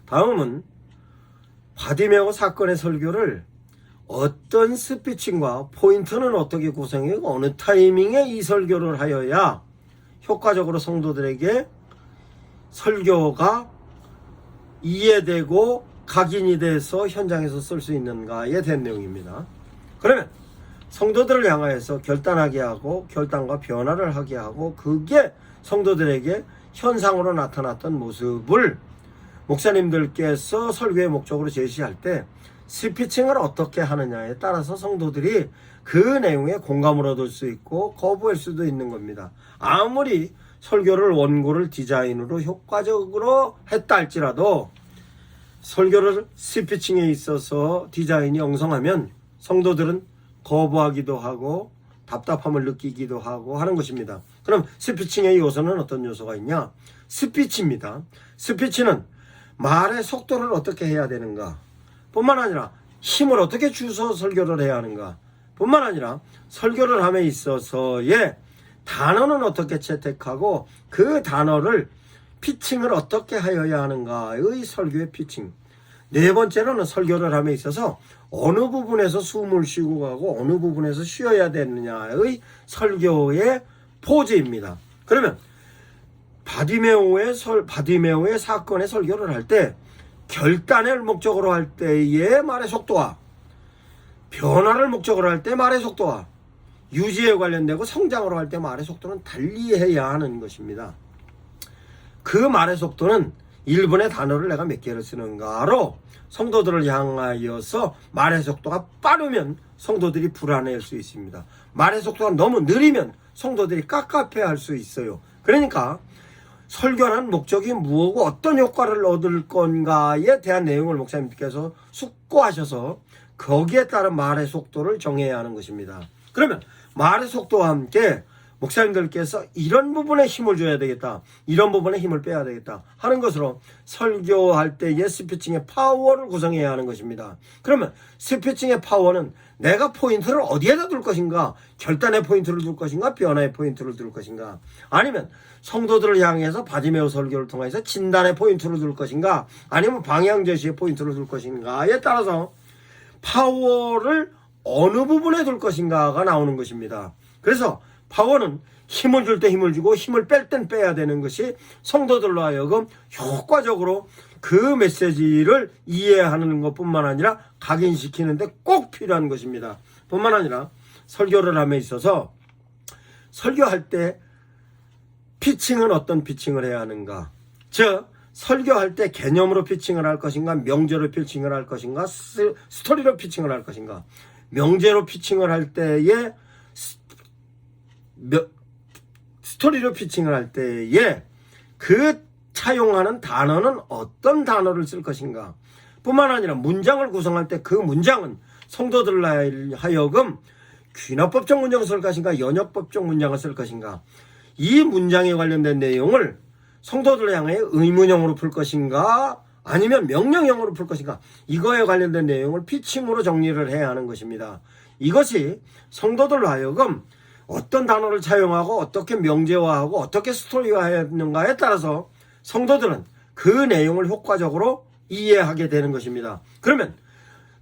다음은 바디메오 사건의 설교를 어떤 스피칭과 포인트는 어떻게 구성하고 어느 타이밍에 이 설교를 하여야 효과적으로 성도들에게 설교가 이해되고 각인이 돼서 현장에서 쓸 수 있는가에 대한 내용입니다. 그러면 성도들을 향하여서 결단하게 하고 결단과 변화를 하게 하고 그게 성도들에게 현상으로 나타났던 모습을 목사님들께서 설교의 목적으로 제시할 때 스피칭을 어떻게 하느냐에 따라서 성도들이 그 내용에 공감을 얻을 수 있고 거부할 수도 있는 겁니다. 아무리 설교를 원고를 디자인으로 효과적으로 했다 할지라도 설교를 스피칭에 있어서 디자인이 엉성하면 성도들은 거부하기도 하고 답답함을 느끼기도 하고 하는 것입니다. 그럼 스피칭의 요소는 어떤 요소가 있냐? 스피치입니다. 스피치는 말의 속도를 어떻게 해야 되는가 뿐만 아니라 힘을 어떻게 주서 설교를 해야 하는가 뿐만 아니라 설교를 함에 있어서의 단어는 어떻게 채택하고 그 단어를 피칭을 어떻게 하여야 하는가의 설교의 피칭. 네 번째로는 설교를 함에 있어서 어느 부분에서 숨을 쉬고 가고 어느 부분에서 쉬어야 되느냐의 설교의 포즈입니다. 그러면 바디메오의 사건의 설교를 할 때 결단을 목적으로 할 때의 말의 속도와 변화를 목적으로 할 때 말의 속도와 유지에 관련되고 성장으로 할 때 말의 속도는 달리해야 하는 것입니다. 그 말의 속도는 1분의 단어를 내가 몇 개를 쓰는가로 성도들을 향하여서 말의 속도가 빠르면 성도들이 불안해할 수 있습니다. 말의 속도가 너무 느리면 성도들이 깝깝해할 수 있어요. 그러니까 설교하는 목적이 무엇고 어떤 효과를 얻을 건가에 대한 내용을 목사님께서 숙고하셔서 거기에 따른 말의 속도를 정해야 하는 것입니다. 그러면 말의 속도와 함께 목사님들께서 이런 부분에 힘을 줘야 되겠다, 이런 부분에 힘을 빼야 되겠다 하는 것으로 설교할 때의 스피칭의 파워를 구성해야 하는 것입니다. 그러면 스피칭의 파워는 내가 포인트를 어디에다 둘 것인가, 결단의 포인트를 둘 것인가, 변화의 포인트를 둘 것인가, 아니면 성도들을 향해서 바디메오 설교를 통해서 진단의 포인트를 둘 것인가, 아니면 방향 제시의 포인트를 둘 것인가에 따라서 파워를 어느 부분에 둘 것인가가 나오는 것입니다. 그래서 파워는 힘을 줄 때 힘을 주고 힘을 뺄 땐 빼야 되는 것이 성도들로 하여금 효과적으로 그 메시지를 이해하는 것뿐만 아니라 각인시키는데 꼭 필요한 것입니다. 뿐만 아니라 설교를 함에 있어서 설교할 때 피칭은 어떤 피칭을 해야 하는가, 즉 설교할 때 개념으로 피칭을 할 것인가, 명제로 피칭을 할 것인가, 스토리로 피칭을 할 것인가. 명제로 피칭을 할 때에 스토리로 피칭을 할 때에 그 차용하는 단어는 어떤 단어를 쓸 것인가 뿐만 아니라 문장을 구성할 때 그 문장은 성도들로 하여금 귀납법적 문장을 쓸 것인가, 연역법적 문장을 쓸 것인가, 이 문장에 관련된 내용을 성도들을 향해 의문형으로 풀 것인가 아니면 명령형으로 풀 것인가, 이거에 관련된 내용을 피칭으로 정리를 해야 하는 것입니다. 이것이 성도들로 하여금 어떤 단어를 차용하고 어떻게 명제화하고 어떻게 스토리화했는가에 따라서 성도들은 그 내용을 효과적으로 이해하게 되는 것입니다. 그러면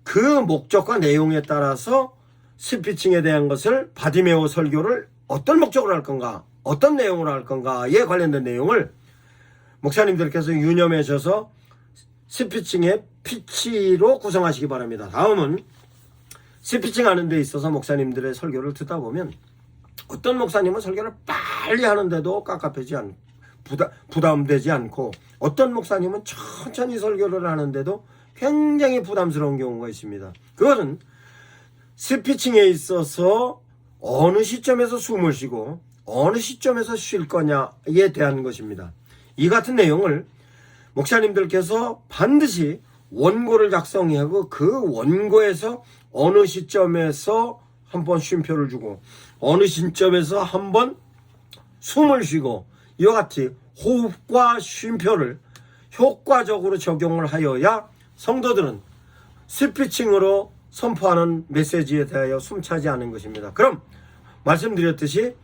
그 목적과 내용에 따라서 스피칭에 대한 것을 바디메오 설교를 어떤 목적으로 할 건가, 어떤 내용으로 할 건가에 관련된 내용을 목사님들께서 유념하셔서 스피칭의 피치로 구성하시기 바랍니다. 다음은 스피칭 하는 데 있어서 목사님들의 설교를 듣다 보면 어떤 목사님은 설교를 빨리 하는데도 깝깝하지 않고 부담되지 않고 어떤 목사님은 천천히 설교를 하는데도 굉장히 부담스러운 경우가 있습니다. 그것은 스피칭에 있어서 어느 시점에서 숨을 쉬고 어느 시점에서 쉴 거냐에 대한 것입니다. 이 같은 내용을 목사님들께서 반드시 원고를 작성하고 그 원고에서 어느 시점에서 한번 쉼표를 주고 어느 시점에서 한번 숨을 쉬고 이와 같이 호흡과 쉼표를 효과적으로 적용을 하여야 성도들은 스피칭으로 선포하는 메시지에 대하여 숨차지 않은 것입니다. 그럼 말씀드렸듯이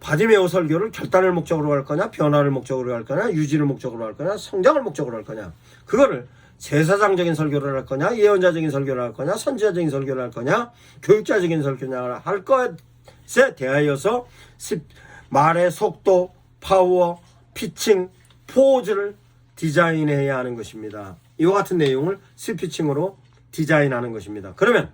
바디메오 설교를 결단을 목적으로 할 거냐, 변화를 목적으로 할 거냐, 유지를 목적으로 할 거냐, 성장을 목적으로 할 거냐, 그거를 제사장적인 설교를 할 거냐, 예언자적인 설교를 할 거냐, 선지자적인 설교를 할 거냐, 교육자적인 설교를 할 것에 대하여서 말의 속도, 파워, 피칭, 포즈를 디자인해야 하는 것입니다. 이와 같은 내용을 스피칭으로 디자인하는 것입니다. 그러면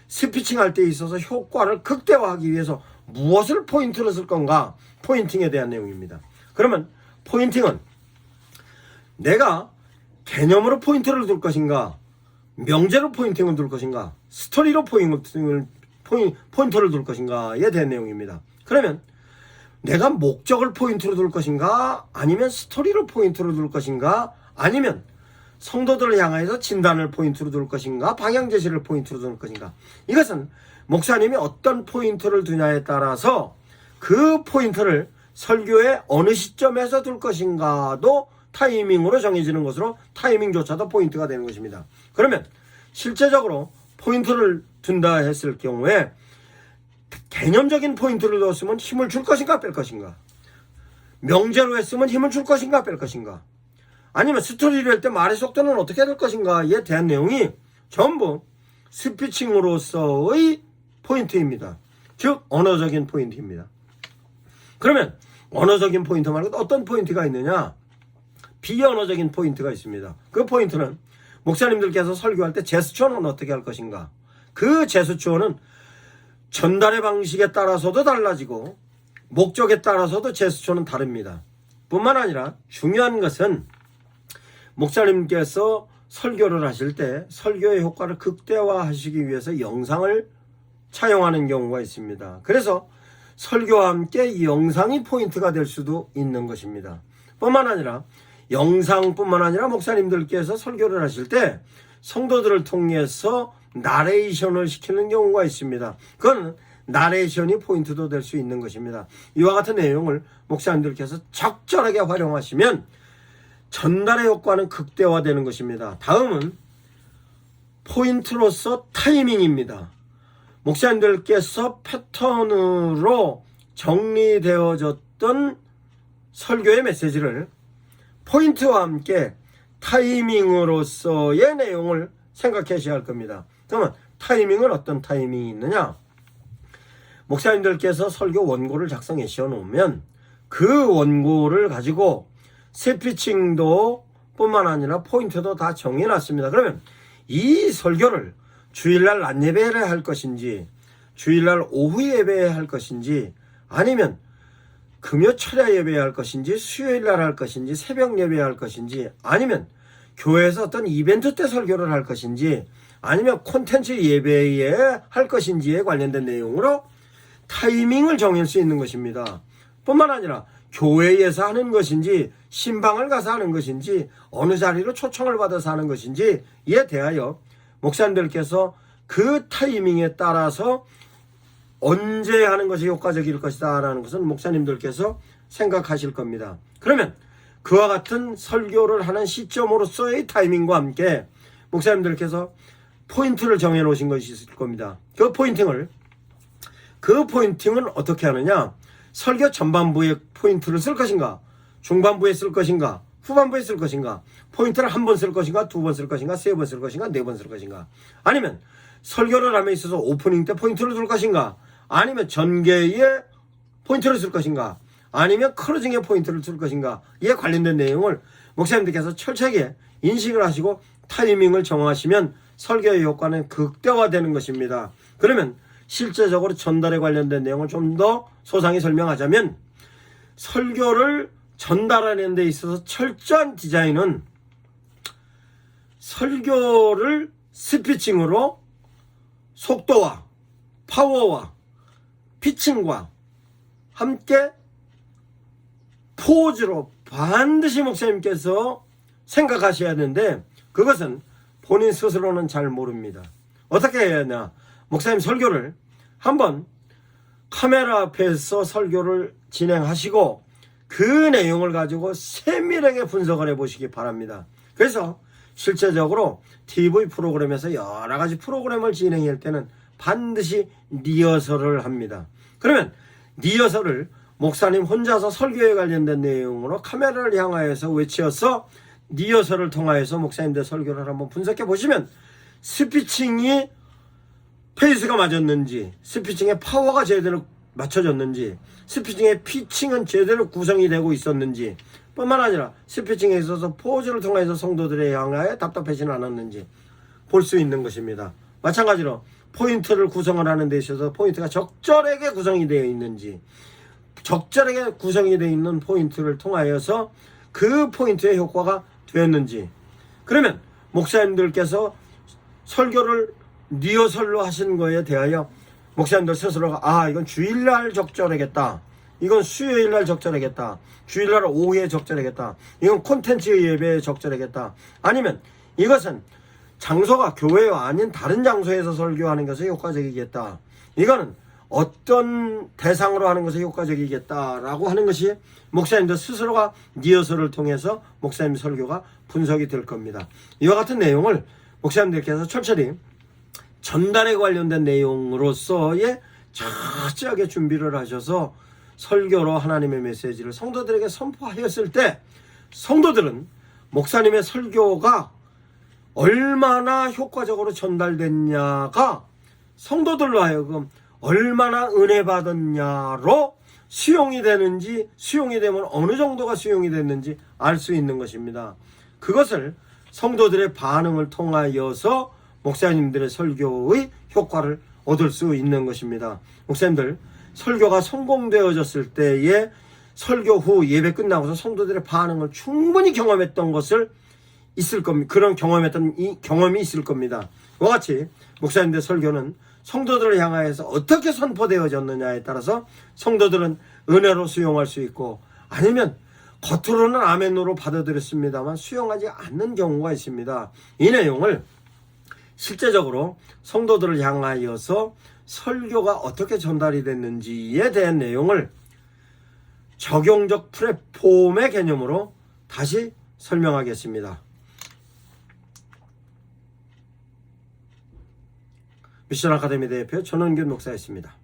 스피칭 할 때 있어서 효과를 극대화하기 위해서 무엇을 포인트로 쓸 건가? 포인팅에 대한 내용입니다. 그러면 포인팅은 내가 개념으로 포인트를 둘 것인가, 명제로 포인팅을 둘 것인가, 스토리로 포인트를 둘 것인가에 대한 내용입니다. 그러면 내가 목적을 포인트로 둘 것인가, 아니면 스토리로 포인트로 둘 것인가, 아니면 성도들을 향해서 진단을 포인트로 둘 것인가, 방향 제시를 포인트로 둘 것인가, 이것은 목사님이 어떤 포인트를 두냐에 따라서 그 포인트를 설교의 어느 시점에서 둘 것인가도 타이밍으로 정해지는 것으로 타이밍조차도 포인트가 되는 것입니다. 그러면 실제적으로 포인트를 둔다 했을 경우에 개념적인 포인트를 넣었으면 힘을 줄 것인가 뺄 것인가, 명제로 했으면 힘을 줄 것인가 뺄 것인가, 아니면 스토리를 할 때 말의 속도는 어떻게 될 것인가에 대한 내용이 전부 스피칭으로서의 포인트입니다. 즉 언어적인 포인트입니다. 그러면 언어적인 포인트 말고 어떤 포인트가 있느냐, 비언어적인 포인트가 있습니다. 그 포인트는 목사님들께서 설교할 때 제스처는 어떻게 할 것인가, 그 제스처는 전달의 방식에 따라서도 달라지고 목적에 따라서도 제스처는 다릅니다. 뿐만 아니라 중요한 것은 목사님께서 설교를 하실 때 설교의 효과를 극대화하시기 위해서 영상을 차용하는 경우가 있습니다. 그래서 설교와 함께 이 영상이 포인트가 될 수도 있는 것입니다. 뿐만 아니라 영상뿐만 아니라 목사님들께서 설교를 하실 때 성도들을 통해서 나레이션을 시키는 경우가 있습니다. 그건 나레이션이 포인트도 될 수 있는 것입니다. 이와 같은 내용을 목사님들께서 적절하게 활용하시면 전달의 효과는 극대화되는 것입니다. 다음은 포인트로서 타이밍입니다. 목사님들께서 패턴으로 정리되어졌던 설교의 메시지를 포인트와 함께 타이밍으로서의 내용을 생각하셔야 할 겁니다. 그러면 타이밍은 어떤 타이밍이 있느냐? 목사님들께서 설교 원고를 작성해 놓으면 그 원고를 가지고 스피칭도 뿐만 아니라 포인트도 다 정해놨습니다. 그러면 이 설교를 주일날 낮 예배를 할 것인지, 주일날 오후 예배에 할 것인지, 아니면 금요 철야 예배에 할 것인지, 수요일날 할 것인지, 새벽 예배에 할 것인지, 아니면 교회에서 어떤 이벤트 때 설교를 할 것인지, 아니면 콘텐츠 예배에 할 것인지에 관련된 내용으로 타이밍을 정할 수 있는 것입니다. 뿐만 아니라 교회에서 하는 것인지, 신방을 가서 하는 것인지, 어느 자리로 초청을 받아서 하는 것인지에 대하여 목사님들께서 그 타이밍에 따라서 언제 하는 것이 효과적일 것이다 라는 것은 목사님들께서 생각하실 겁니다. 그러면 그와 같은 설교를 하는 시점으로서의 타이밍과 함께 목사님들께서 포인트를 정해 놓으신 것이 있을 겁니다. 그 포인팅은 어떻게 하느냐, 설교 전반부에 포인트를 쓸 것인가, 중반부에 쓸 것인가, 후반부에 쓸 것인가, 포인트를 한 번 쓸 것인가, 두 번 쓸 것인가, 세 번 쓸 것인가, 네 번 쓸 것인가, 아니면 설교를 함에 있어서 오프닝 때 포인트를 둘 것인가, 아니면 전개에 포인트를 쓸 것인가, 아니면 클로징에 포인트를 쓸 것인가, 이에 관련된 내용을 목사님들께서 철저하게 인식을 하시고 타이밍을 정하시면 설교의 효과는 극대화되는 것입니다. 그러면 실제적으로 전달에 관련된 내용을 좀 더 소상히 설명하자면, 설교를 전달하는 데 있어서 철저한 디자인은 설교를 스피칭으로 속도와 파워와 피칭과 함께 포즈로 반드시 목사님께서 생각하셔야 하는데, 그것은 본인 스스로는 잘 모릅니다. 어떻게 해야 하냐, 목사님 설교를 한번 카메라 앞에서 설교를 진행하시고 그 내용을 가지고 세밀하게 분석을 해보시기 바랍니다. 그래서 실제적으로 TV 프로그램에서 여러 가지 프로그램을 진행할 때는 반드시 리허설을 합니다. 그러면 리허설을 목사님 혼자서 설교에 관련된 내용으로 카메라를 향하여서 외치어서 리허설을 통하여서 목사님들 설교를 한번 분석해 보시면 스피칭이 페이스가 맞았는지, 스피칭의 파워가 제대로 맞춰졌는지, 스피칭의 피칭은 제대로 구성이 되고 있었는지, 뿐만 아니라 스피칭에 있어서 포즈를 통해서 성도들의 향하에 답답하지는 않았는지 볼 수 있는 것입니다. 마찬가지로 포인트를 구성을 하는 데 있어서 포인트가 적절하게 구성이 되어 있는지, 적절하게 구성이 되어 있는 포인트를 통하여서 그 포인트의 효과가 되었는지, 그러면 목사님들께서 설교를 리허설로 하신 거에 대하여 목사님들 스스로가 이건 주일날 적절하겠다, 이건 수요일날 적절하겠다, 주일날 오후에 적절하겠다, 이건 콘텐츠 예배에 적절하겠다, 아니면 이것은 장소가 교회가 아닌 다른 장소에서 설교하는 것이 효과적이겠다, 이거는 어떤 대상으로 하는 것이 효과적이겠다라고 하는 것이 목사님들 스스로가 리허설을 통해서 목사님 설교가 분석이 될 겁니다. 이와 같은 내용을 목사님들께서 철저히 전달에 관련된 내용으로서의 철저하게 준비를 하셔서 설교로 하나님의 메시지를 성도들에게 선포하였을 때 성도들은 목사님의 설교가 얼마나 효과적으로 전달됐냐가 성도들로 하여금 얼마나 은혜 받았냐로 수용이 되는지, 수용이 되면 어느 정도가 수용이 됐는지 알 수 있는 것입니다. 그것을 성도들의 반응을 통하여서 목사님들의 설교의 효과를 얻을 수 있는 것입니다. 목사님들 설교가 성공되어졌을 때에 설교 후 예배 끝나고서 성도들의 반응을 충분히 경험했던 것을 있을 겁니다. 그런 경험했던 이 경험이 있을 겁니다. 이와 같이 목사님들의 설교는 성도들을 향하여서 어떻게 선포되어졌느냐에 따라서 성도들은 은혜로 수용할 수 있고, 아니면 겉으로는 아멘으로 받아들였습니다만 수용하지 않는 경우가 있습니다. 이 내용을 실제적으로 성도들을 향하여서 설교가 어떻게 전달이 됐는지에 대한 내용을 적용적 플랫폼의 개념으로 다시 설명하겠습니다. 미션 아카데미 대표 전원균 목사였습니다.